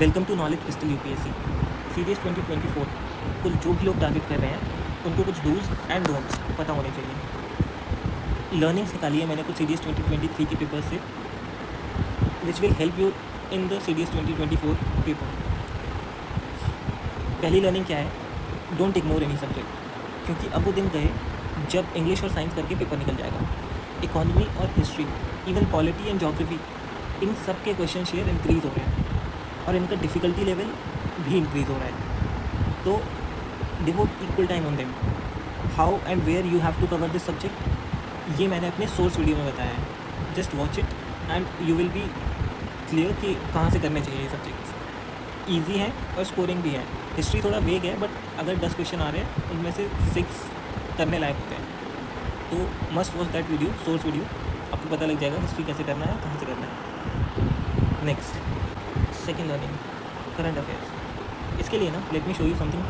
Welcome to knowledge pistol UPSC CDS 2024 को जो भी लोग टारगेट कर रहे हैं उनको कुछ डूज एंड डोंट्स पता होने चाहिए। लर्निंग्स निकाली है मैंने कुछ सीडीएस 2023 के पेपर से which will help you in the CDS 2024 paper. पहली लर्निंग क्या है, डोंट इग्नोर एनी सब्जेक्ट, क्योंकि अब वो दिन गए जब इंग्लिश और साइंस करके पेपर निकल जाएगा। इकोनॉमी और history, even polity and geography, इन सब के क्वेश्चन शेयर इंक्रीज़ हो रहे हैं और इनका डिफ़िकल्टी लेवल भी इंक्रीज़ हो रहा है। तो devote equal time on them. How and where you have to cover this subject, ये मैंने अपने सोर्स वीडियो में बताया है। Just watch it and you will be clear कि कहाँ से करने चाहिए ये सब्जेक्ट्स। ईजी है और स्कोरिंग भी है। हिस्ट्री थोड़ा वेग है, बट अगर 10 क्वेश्चन आ रहे हैं उनमें से 6 करने लायक होते हैं, तो must watch that video, source video. आपको पता लग जाएगा हिस्ट्री कैसे करना है, कहाँ से करना है। Next, second learning, current affairs. इसके लिए ना let me show you something.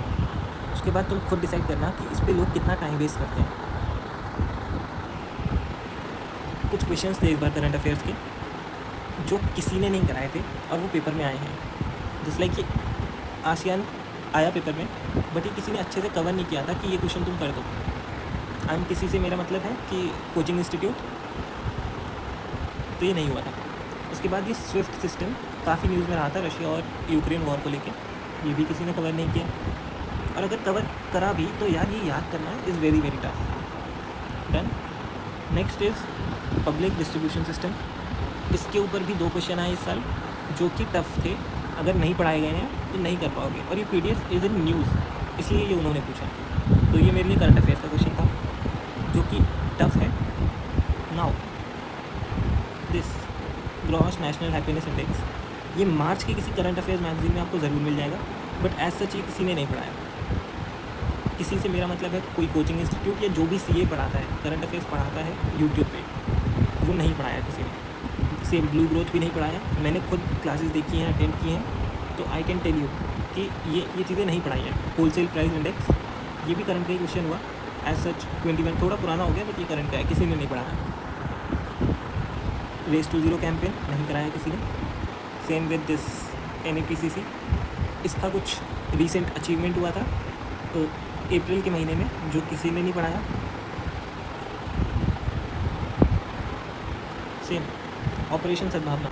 उसके बाद तुम खुद डिसाइड करना कि इस पर लोग कितना टाइम वेस्ट करते हैं। कुछ क्वेश्चंस थे इस बार करंट अफेयर्स के जो किसी ने नहीं कराए थे और वो पेपर में आए हैं। जिस लाइक कि आसियान आया पेपर में, बट ये किसी ने अच्छे से कवर नहीं किया था कि ये क्वेश्चन तुम कर दो। किसी से मेरा मतलब है कि कोचिंग इंस्टीट्यूट, तो ये नहीं हुआ था। उसके बाद ये स्विफ्ट सिस्टम काफ़ी न्यूज़ में रहा था, रशिया और यूक्रेन वॉर को लेके, ये भी किसी ने कवर नहीं किया। और अगर कवर करा भी तो यार ये याद करना is very very tough. Done. Next is public distribution system. इसके ऊपर भी 2 क्वेश्चन आए इस साल जो कि टफ थे। अगर नहीं पढ़ाए गए हैं तो नहीं कर पाओगे, और ये PDF इज़ इन न्यूज़, इसलिए ये उन्होंने पूछा। तो ये मेरे लिए करंट अफेयर्स का क्वेश्चन था जो कि टफ है। Now this gross national happiness index, ये मार्च के किसी करंट अफेयर्स मैगजीन में आपको ज़रूर मिल जाएगा, बट एज सच ये किसी ने नहीं पढ़ाया। किसी से मेरा मतलब है कोई कोचिंग इंस्टीट्यूट या जो भी CA पढ़ाता है, करंट अफेयर्स पढ़ाता है यूट्यूब पे, वो नहीं पढ़ाया किसी ने। सेम ब्लू ग्रोथ भी नहीं पढ़ाया। मैंने खुद क्लासेस देखी हैं, अटेंड की हैं, तो आई कैन टेल यू कि ये चीज़ें नहीं पढ़ाई हैं। होलसेल प्राइस इंडेक्स, ये भी करंट का ही क्वेश्चन हुआ। एज सच 21 थोड़ा पुराना हो गया, बट ये करंट का है, किसी ने नहीं पढ़ाया। रेस टू ज़ीरो कैंपेन नहीं कराया किसी ने। सेम विद दिस NAPCC, इसका कुछ रीसेंट अचीवमेंट हुआ था तो अप्रैल के महीने में, जो किसी ने नहीं पढ़ाया। सेम ऑपरेशन सद्भावना,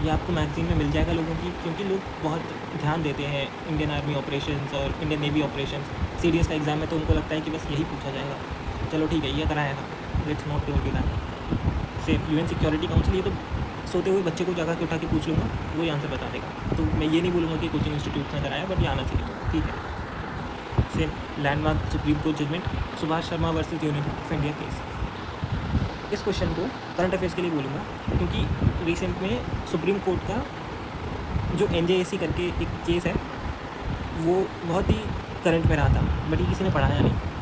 ये आपको मैगजीन में मिल जाएगा लोगों की, क्योंकि लोग बहुत ध्यान देते हैं इंडियन आर्मी ऑपरेशंस और इंडियन नेवी ऑपरेशंस। सीडीएस का एग्ज़ाम है तो उनको लगता है कि बस यही पूछा जाएगा। चलो ठीक है, ये कराया था, let's not to that. Same UN security council, ये तो सोते हुए बच्चे को जगह के उठा के पूछ लूँगा, वही आंसर बता देगा। तो मैं ये नहीं बोलूँगा कि कोचिंग इंस्टीट्यूट ने कराया, बट ये आना चाहिए, ठीक है। Same landmark supreme court judgement, Subhash Sharma versus union of India case. इस क्वेश्चन को करंट अफेयर्स के लिए बोलूँगा, क्योंकि रिसेंट में सुप्रीम कोर्ट का जो NJAC करके एक केस है, वो बहुत ही करंट में रहा था, बट ये किसी ने पढ़ाया नहीं।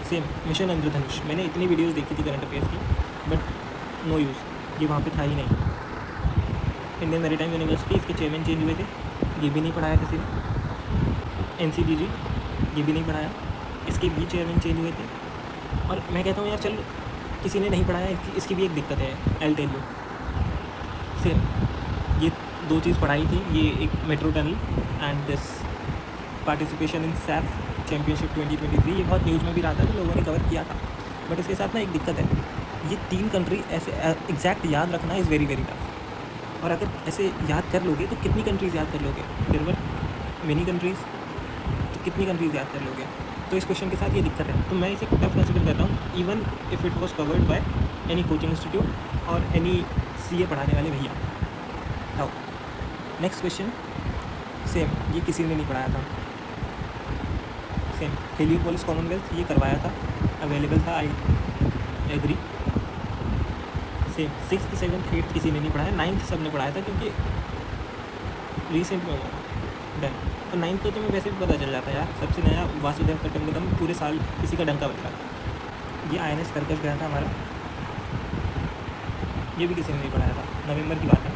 सेम मिशन इंद्रधनुष, मैंने इतनी वीडियोस देखी थी करंट अफेयर्स की, बट नो यूज़, ये वहाँ पे था ही नहीं। इंडियन मैरीटाइम यूनिवर्सिटी, इसके चेयरमैन चेंज हुए थे, ये भी नहीं पढ़ाया किसी ने। NCGG, ये भी नहीं पढ़ाया, इसके भी चेयरमैन चेंज हुए थे। और मैं कहता हूँ यार चल, किसी ने नहीं पढ़ाया, इसकी भी एक दिक्कत है, I'll tell you। सेम ये 2 चीज़ पढ़ाई थी, ये एक metro tunnel and this participation in SAF championship 2023, ये बहुत न्यूज़ में भी रहा था, तो लोगों ने कवर किया था। बट इसके साथ ना एक दिक्कत है, ये 3 कंट्री ऐसे एग्जैक्ट याद रखना इज़ वेरी वेरी टफ। और अगर ऐसे याद कर लोगे तो कितनी कंट्रीज़ याद कर लोगे? देयर वर मेनी कंट्रीज़, तो कितनी कंट्रीज़ याद कर लोगे? तो इस क्वेश्चन के साथ ये दिक्कत है, तो मैं इसे टफ कंसिडर करता हूँ, even if it was covered by any coaching institute और एनी CA पढ़ाने वाले भैया। नाउ नेक्स्ट क्वेश्चन, सेम ये किसी ने नहीं पढ़ाया था। सेम हेलियोपोलिस कॉमनवेल्थ, ये करवाया था, अवेलेबल था, I agree. Same 6th 7th 8th किसी ने नहीं पढ़ाया, 9th सब ने पढ़ाया था, क्योंकि रिसेंट में हुआ डन। और 9th तो तुम्हें वैसे भी पता चल जाता है यार, सबसे नया वासुदेव कट्टंगदम, पूरे साल किसी का डंका बज रहा। ये INS कर्कश गया था हमारा, ये भी किसी ने नहीं पढ़ाया था, नवंबर की बात है,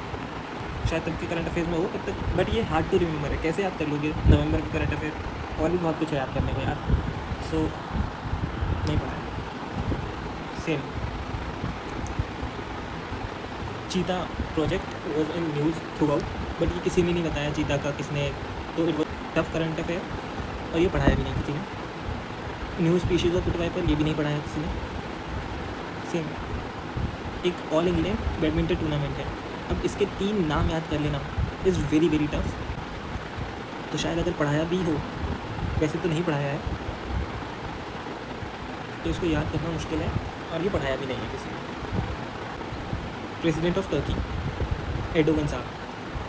शायद तब के करंट अफेयर्स में हो तब तक, बट ये हार्ड टू रिमेंबर है, कैसे याद कर लोगे नवंबर के करंट अफेयर? और भी बहुत कुछ है याद करने को यार, सो नहीं पढ़ाया। सेम चीता project was in news through out, but ये किसी ने नहीं बताया चीता का किसने, तो it was tough current affair, और ये पढ़ाया भी नहीं किसी ने। न्यू स्पीशीज़ ऑफ पिटवाइपर, ये भी नहीं पढ़ाया किसी ने। सेम एक ऑल इंग्लैंड बैडमिंटन टूर्नामेंट है, अब इसके 3 नाम याद कर लेना इज़ वेरी वेरी टफ। तो शायद अगर पढ़ाया भी हो, वैसे तो नहीं पढ़ाया है, तो इसको याद करना मुश्किल है, और ये पढ़ाया भी नहीं है किसी ने। प्रेसिडेंट ऑफ टर्की एर्डोगन साहब,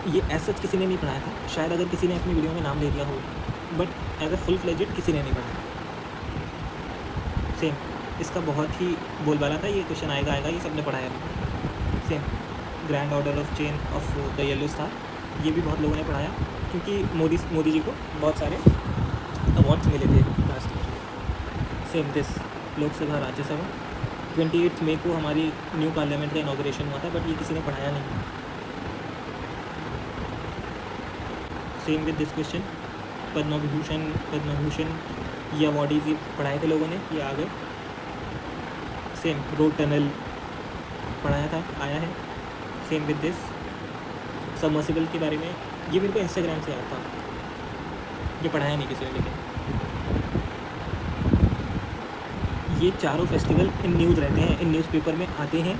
ये ऐसा किसी ने नहीं पढ़ाया था, शायद अगर किसी ने अपनी वीडियो में नाम ले लिया हो, but as a full fledged किसी ने नहीं पढ़ाया। सेम इसका बहुत ही बोलबाला था, ये क्वेश्चन आएगा आएगा, ये सबने पढ़ाया नहीं। Same grand order of chain of the yellow star, ये भी बहुत लोगों ने पढ़ाया, क्योंकि मोदी जी को बहुत सारे अवार्ड्स मिले थे last year. Same this Lok Sabha Rajya Sabha, 28 मई को हमारी न्यू पार्लियामेंट का इनॉग्रेशन हुआ था, बट ये किसी ने पढ़ाया नहीं। Same with this question, Padma Bhushan ये अवार्डीज ये पढ़ाए थे लोगों ने, ये आ गए। सेम रोड टनल पढ़ाया था, आया है। सेम विद दिस सबमर्सिबल के बारे में, ये मेरे को इंस्टाग्राम से आया था, ये पढ़ाया नहीं किसी ने। लेकिन ये चारों फेस्टिवल इन न्यूज़ रहते हैं, इन न्यूज़पेपर में आते हैं,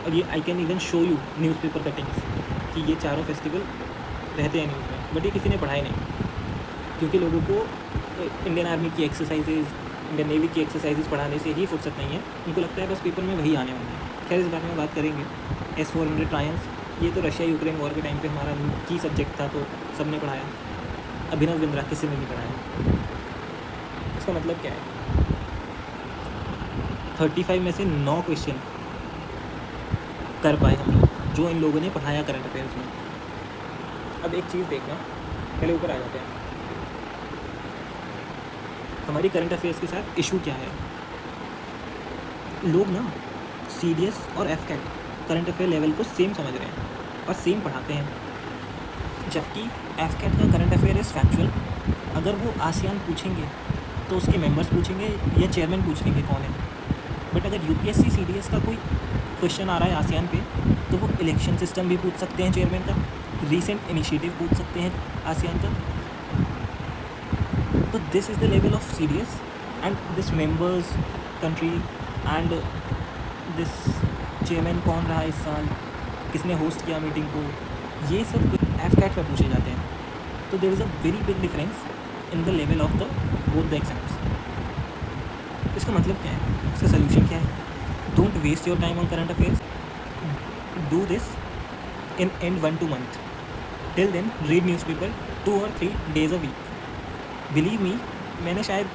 और ये I can even show you newspaper cuttings कि ये चारों फेस्टिवल रहते हैं न्यूज़ में, बट ये किसी ने पढ़ाए नहीं, क्योंकि लोगों को इंडियन आर्मी की एक्सरसाइजेज, इंडियन नेवी की एक्सरसाइजेज पढ़ाने से ही फुर्सत नहीं है, उनको लगता है बस पेपर में वही आने वाला है। खैर, इस बारे में बात करेंगे। S-400 ट्रायम्फ, ये तो रशिया यूक्रेन वॉर के टाइम पे हमारा की सब्जेक्ट था, तो सबने पढ़ाया। अभिनव बिंद्रा किसी ने नहीं पढ़ाया। इसका मतलब क्या है? 35 में से 9 क्वेश्चन कर पाए हम लोग, जो इन लोगों ने पढ़ाया करंट अफेयर्स में। अब एक चीज़ देखना, पहले ऊपर आ जाते हैं, हमारी करंट अफेयर्स के साथ इशू क्या है। लोग ना CDS और FCAT करंट अफेयर लेवल को सेम समझ रहे हैं और सेम पढ़ाते हैं, जबकि FCAT का करंट अफेयर इज़ फैक्चुअल। अगर वो आसियान पूछेंगे तो उसके मेंबर्स पूछेंगे या चेयरमैन पूछ लेंगे कौन है, बट अगर UPSC CDS का कोई क्वेश्चन आ रहा है आसियान पे, तो वो इलेक्शन सिस्टम भी पूछ सकते हैं चेयरमैन का, रीसेंट इनिशिएटिव पूछ सकते हैं आसियान का। तो this is the level of CDS and this members country and this chairman कौन रहा इस साल, किसने होस्ट किया मीटिंग को, ये सब FCAT में पूछे जाते हैं। तो there is a very big difference in the level of the both the exams. इसका मतलब क्या है, इसका सोल्यूशन क्या है? Don't waste your time on current affairs, do this in end 1-2 month, till then read newspaper 2 or 3 days a week। Believe me, मैंने शायद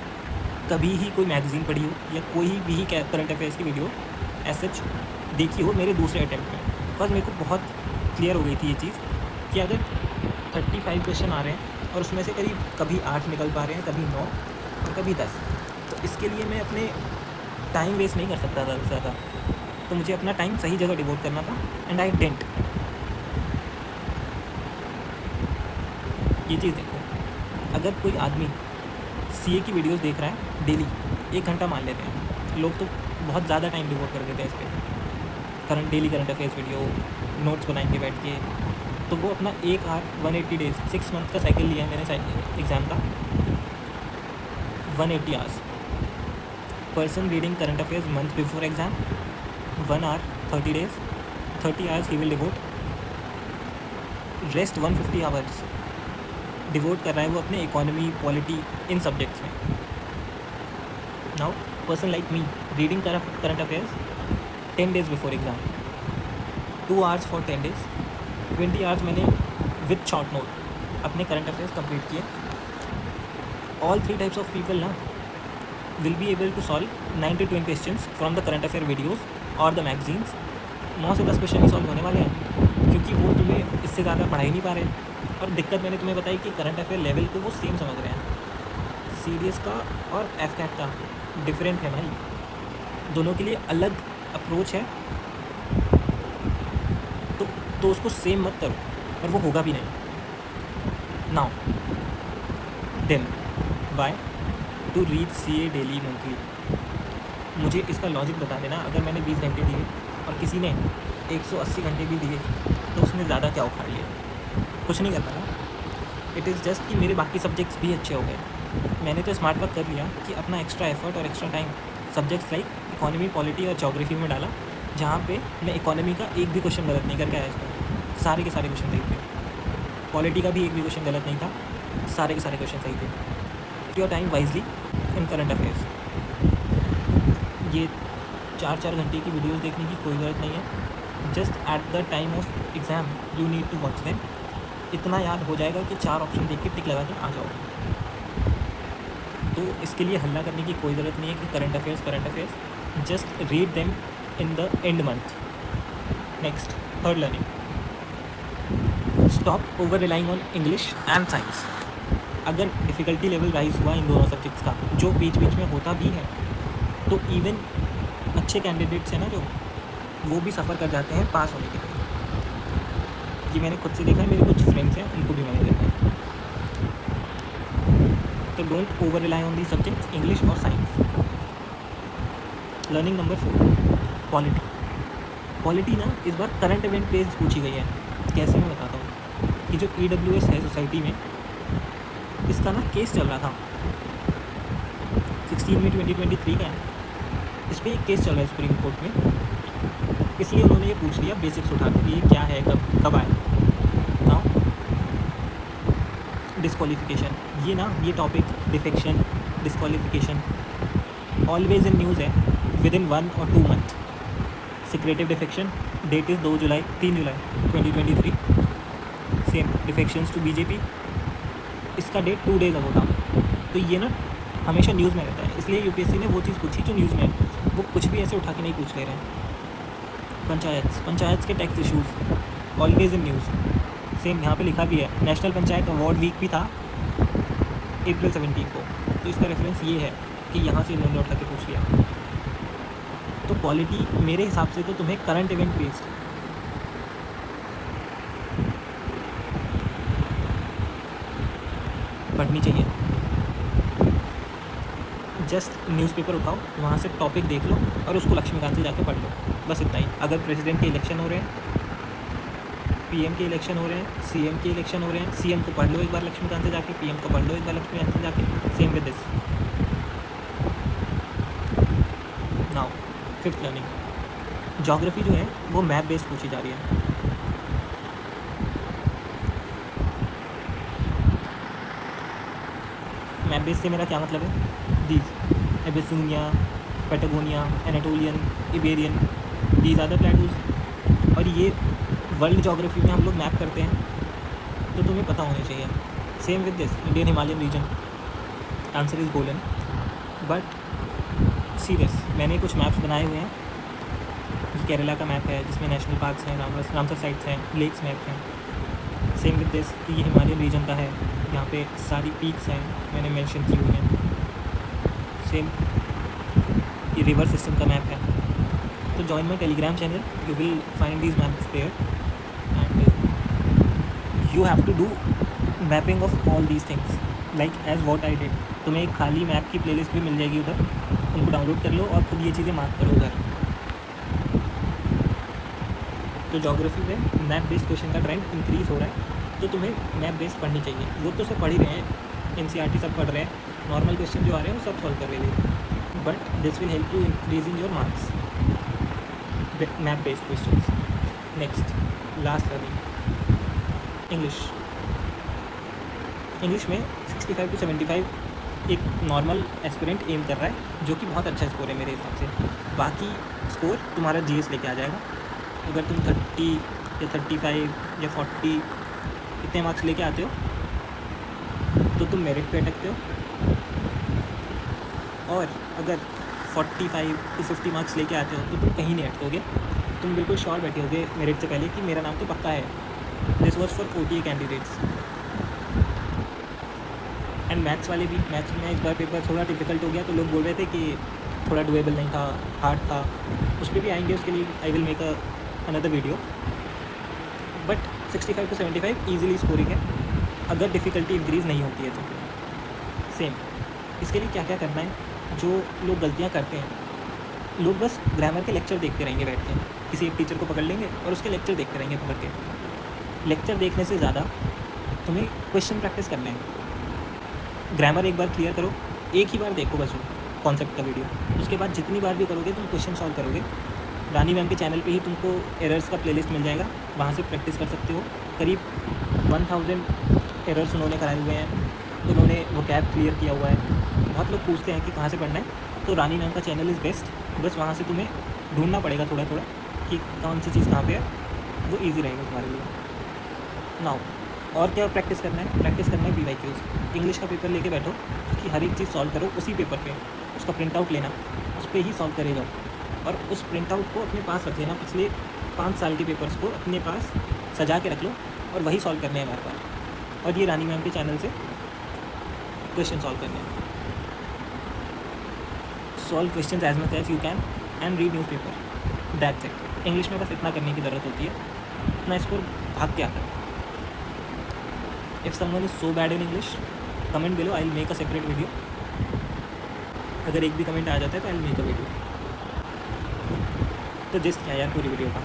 कभी ही कोई मैगज़ीन पढ़ी हो या कोई भी करंट अफेयर्स की वीडियो एज सच देखी हो मेरे दूसरे अटैम्प्ट में, बिकॉज मेरे को बहुत क्लियर हो गई थी ये चीज़ कि अगर 35 क्वेश्चन आ रहे हैं और उसमें से करीब कभी 8 निकल पा रहे हैं, कभी 9 और कभी 10, तो इसके लिए मैं अपने टाइम वेस्ट नहीं कर सकता ज़्यादा से ज़्यादा, तो मुझे अपना टाइम सही जगह डिवोट करना था, एंड आई डिडंट। ये चीज़ देखो, अगर कोई आदमी CA की वीडियोस देख रहा है डेली 1 घंटा मान लेते हैं, लोग तो बहुत ज़्यादा टाइम डिवोट कर देते हैं इस पर, daily current affairs video notes बनाएंगे बैठ के, तो वो अपना 1 आवर 180 डेज 6 मंथ का साइकिल लिया है मैंने एग्ज़ाम का, 180 hours. Person reading current affairs month before exam 1 hour 30 days 30 hours he will devote, rest 150 hours devote कर रहा है वो अपने इकोनॉमी, पॉलिटी, इन सब्जेक्ट्स में। Now person like me reading current affairs 10 days before exam, 2 hours for 10 days, 20 hours मैंने with short note अपने current affairs complete किए। ऑल 3 टाइप्स ऑफ पीपल ना will be able to solve 9 to 10 questions from the current affair videos और the magazines. 9 से 10 question ही solve होने वाले हैं, क्योंकि वो तुम्हें इससे ज़्यादा पढ़ा ही नहीं पा रहे। और दिक्कत मैंने तुम्हें बताई कि करंट अफेयर लेवल को वो सेम समझ रहे हैं। CDS का और FCAT का डिफरेंट है भाई, दोनों के लिए अलग अप्रोच है, तो उसको सेम मत करो, और वो होगा भी नहीं। Now then by to read CA daily monthly. मुझे इसका लॉजिक बता देना, अगर मैंने 20 घंटे दिए और किसी ने 180 घंटे भी दिए तो उसने ज़्यादा क्या उखाड़ लिया, कुछ नहीं करना ना। इट इज़ जस्ट कि मेरे बाकी सब्जेक्ट्स भी अच्छे हो गए। मैंने तो स्मार्ट वर्क कर लिया कि अपना एक्स्ट्रा एफर्ट और extra time subjects like economy, polity और ज्योग्राफी में डाला, जहाँ पे मैं इकोनॉमी का एक भी क्वेश्चन गलत नहीं करके आया इस बार। सारे के सारे क्वेश्चन सही थे। पॉलिटी का भी एक भी क्वेश्चन गलत नहीं था, सारे के सारे क्वेश्चन सही थे। Your time wisely in current affairs. ये 4-4 घंटे की वीडियोस देखने की कोई ज़रूरत नहीं है। Just at the time of exam you need to watch them. इतना याद हो जाएगा कि 4 ऑप्शन देख के टिक लगा के आ जाओगे। तो इसके लिए हल्ला करने की कोई ज़रूरत नहीं है कि current affairs, just read them in the end month. Next, third learning, stop over relying on English and science. अगर डिफ़िकल्टी लेवल राइज हुआ इन दोनों सब्जेक्ट्स का, जो बीच बीच में होता भी है, तो इवन अच्छे कैंडिडेट्स हैं ना जो, वो भी सफ़र कर जाते हैं पास होने के लिए। कि मैंने खुद से देखा है, मेरे कुछ फ्रेंड्स हैं उनको भी मैंने देखा है। तो don't over rely on the subjects English और science. Learning number 4, polity. Polity ना इस बार करंट इवेंट बेस्ड पूछी गई है। कैसे मैं बताता हूँ कि जो EWS है सोसाइटी में, इसका ना केस चल रहा था 16 में 2023 का है। इस पर एक केस चल रहा है सुप्रीम कोर्ट में, इसलिए उन्होंने ये पूछ लिया बेसिक्स उठा के ये क्या है, कब आए। नाउ डिस्क्वालिफिकेशन, ये topic defection, disqualification always in news है विद इन 1 और 2 month. Secretive defection date is 3 जुलाई 2023। सेम डिफेक्शंस टू BJP, इसका डेट 2 डेज अगो था। तो ये ना हमेशा न्यूज़ में रहता है, इसलिए UPSC ने वो चीज़ पूछी जो न्यूज़ में है। वो कुछ भी ऐसे उठा के नहीं पूछ ले रहे हैं। पंचायत के tax issues always in news. Same यहाँ पे लिखा भी है, नेशनल पंचायत अवार्ड वीक भी था अप्रैल 17 को। तो इसका रेफरेंस ये है कि यहाँ से इन्होंने उठा के पूछ लिया। तो पॉलिटी मेरे हिसाब से तो तुम्हें करंट इवेंट बेस्ड पढ़नी चाहिए। जस्ट न्यूज़पेपर उठाओ, वहाँ से टॉपिक देख लो और उसको लक्ष्मीकांत से जाके पढ़ लो, बस इतना ही। अगर प्रेसिडेंट के इलेक्शन हो रहे हैं, PM के इलेक्शन हो रहे हैं, CM के इलेक्शन हो रहे हैं, CM को पढ़ लो एक बार लक्ष्मीकांत से जाके, PM को पढ़ लो एक बार लक्ष्मीकांत से जाके। Same with this. Now fifth learning, geography जो है वो मैप बेस्ड पूछी जा रही है। मैप बेस्ड से मेरा क्या मतलब है? These Abyssinia, Patagonia, Anatolian, Iberian, these are the plateaus. और ये वर्ल्ड ज्योग्राफी में हम लोग मैप करते हैं, तो तुम्हें पता होना चाहिए। Same with this, Indian Himalayan region, answer is golden. But serious, मैंने कुछ मैप्स बनाए हुए हैं। ये केरला का मैप है जिसमें नेशनल पार्क्स हैं, रामसर साइट्स हैं, लेक्स मैप हैं। सेम विद दिस, ये हिमालयन रीजन का है, यहाँ पे सारी पीक्स हैं मैंने मेंशन की हुई हैं। सेम ये रिवर सिस्टम का मैप है। तो join my Telegram channel, you will find these maps there and you have to do mapping of all these things like as what I did. तुम्हें एक खाली मैप की प्लेलिस्ट भी मिल जाएगी उधर, उनको डाउनलोड कर लो और खुद ये चीज़ें मार्क करो उधर। तो ज्योग्राफी में मैप बेस्ड क्वेश्चन का ट्रेंड इंक्रीज़ हो रहा है, तो तुम्हें मैप बेस्ड पढ़नी चाहिए। वो तो सब पढ़ ही रहे हैं, NCERT सब पढ़ रहे हैं, नॉर्मल क्वेश्चन जो आ रहे हैं वो सब सॉल्व कर रहे हैं। But this will help you increasing your marks, map based questions. Next, last learning, English में 65 to 75 एक नॉर्मल एस्पिरेंट एम कर रहा है, जो कि बहुत अच्छा स्कोर है मेरे हिसाब से। बाकी स्कोर तुम्हारा GS लेके आ जाएगा। अगर तुम 30 या 35 या 40 इतने मार्क्स लेके आते हो तो तुम मेरिट पे अटकते हो, और अगर 45 to 50 मार्क्स लेके आते हो तो तुम कहीं नहीं अटकोगे, तुम बिल्कुल श्योर बैठे होगे मेरिट से पहले कि मेरा नाम तो पक्का है। This was for OTA candidates. And maths वाले भी, मैथ्स में इस बार पेपर थोड़ा डिफिकल्ट हो गया, तो लोग बोल रहे थे कि थोड़ा डुएबल नहीं था, हार्ड था। उस पर भी आएंगे, उसके लिए I will make another video. But 65 to 75 easily scoring है, अगर डिफ़िकल्टी इंक्रीज़ नहीं होती है तो। सेम इसके लिए क्या क्या करना है, जो लोग गलतियाँ करते हैं लोग बस ग्रामर के लेक्चर देखते रहेंगे बैठ के, किसी एक टीचर को पकड़ लेंगे और उसके लेक्चर देखते रहेंगे पकड़ के। लेक्चर देखने से ज़्यादा तुम्हें क्वेश्चन प्रैक्टिस करने हैं। ग्रामर एक बार क्लियर करो, एक ही बार देखो बस वो कॉन्सेप्ट का वीडियो, उसके बाद जितनी बार भी करोगे तुम क्वेश्चन सॉल्व करोगे। रानी मैम के चैनल पे ही तुमको एरर्स का प्लेलिस्ट मिल जाएगा, वहाँ से प्रैक्टिस कर सकते हो। करीब 1000 एरर्स उन्होंने कराए हुए हैं, उन्होंने वो टैब क्लियर किया हुआ है। बहुत लोग पूछते हैं कि कहाँ से पढ़ना है, तो रानी मैम का चैनल इज़ बेस्ट। बस वहाँ से तुम्हें ढूंढना पड़ेगा थोड़ा थोड़ा कि कौन सी चीज़ कहाँ पे है, वो ईजी रहेगा तुम्हारे लिए। नाउ और क्या प्रैक्टिस करना है? प्रैक्टिस करना है PYQs। इंग्लिश का पेपर लेके बैठो, उसकी हर एक चीज़ सॉल्व करो उसी पेपर पे, उसका प्रिंट आउट लेना, उस पर ही सॉल्व करे जाओ और उस प्रिंट आउट को अपने पास रख लेना। पिछले 5 साल के पेपर्स को अपने पास सजा के रख लो और वही सॉल्व करने हैं बार बार। और ये रानी मैम के चैनल से क्वेश्चन सॉल्व करने हैं। Solve question as much as you can and read newspaper, that's it. English में बस इतना करने की ज़रूरत होती है, इतना स्कोर भाग के आता है। If someone is so bad in English, comment below. I'll make a separate video. अगर एक भी कमेंट आ जाता है तो I'll make a video. तो जिस क्या यार पूरी वीडियो का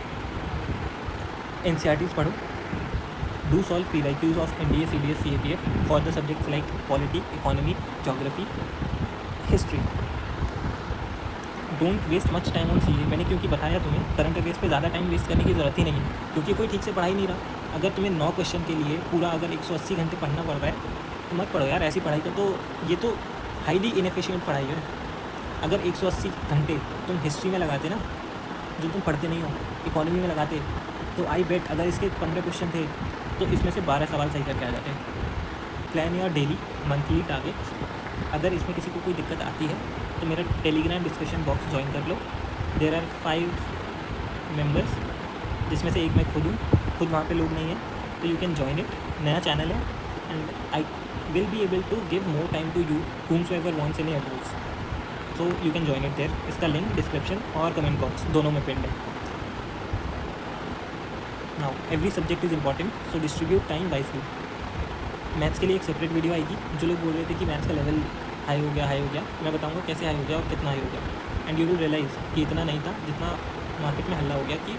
NCERTs पढ़ो, do solve PYQs of NDA, CDS, CAPF for the subjects like polity, economy, geography, history. Don't waste much time on CA। मैंने क्योंकि बताया तुम्हें करंट अफेयर्स पे ज़्यादा टाइम वेस्ट करने की ज़रूरत ही नहीं है, क्योंकि कोई ठीक से पढ़ा ही नहीं रहा। अगर तुम्हें 9 क्वेश्चन के लिए पूरा अगर 180 घंटे पढ़ना पड़ रहा है तो मत पढ़ो यार ऐसी पढ़ाई का। तो ये तो हाईली इनएफिशिएंट पढ़ाई है। अगर 180 घंटे तुम हिस्ट्री में लगाते ना, जो तुम पढ़ते नहीं हो, इकोनॉमी में लगाते, तो आई बेट अगर इसके 15 क्वेश्चन थे तो इसमें से 12 सवाल सही करके आ जाते। Plan your daily monthly targets. अगर इसमें किसी को कोई दिक्कत आती है तो मेरा टेलीग्राम डिस्कशन बॉक्स ज्वाइन कर लो। देयर आर 5 मेंबर्स, जिसमें से एक मैं खुद हूँ। खुद वहाँ पे लोग नहीं हैं तो यू कैन जॉइन इट। नया चैनल है and I will be able to give more time to you whomsoever wants any advice, so you can join it there. इसका लिंक डिस्क्रिप्शन और कमेंट बॉक्स दोनों में पिन है। Now every subject is important, so distribute time wisely. Maths के लिए एक separate video आएगी। जो लोग बोल रहे थे कि मैथ्स का लेवल हाई हो गया, मैं बताऊंगा कैसे हाई हो गया और कितना हाई हो गया। एंड यू विल रियलाइज़ कि इतना नहीं था जितना मार्केट में हल्ला हो गया कि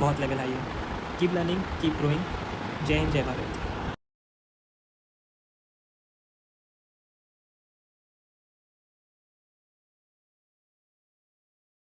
बहुत लेवल हाई है। Keep learning, keep growing. जय हिंद, जय भारत।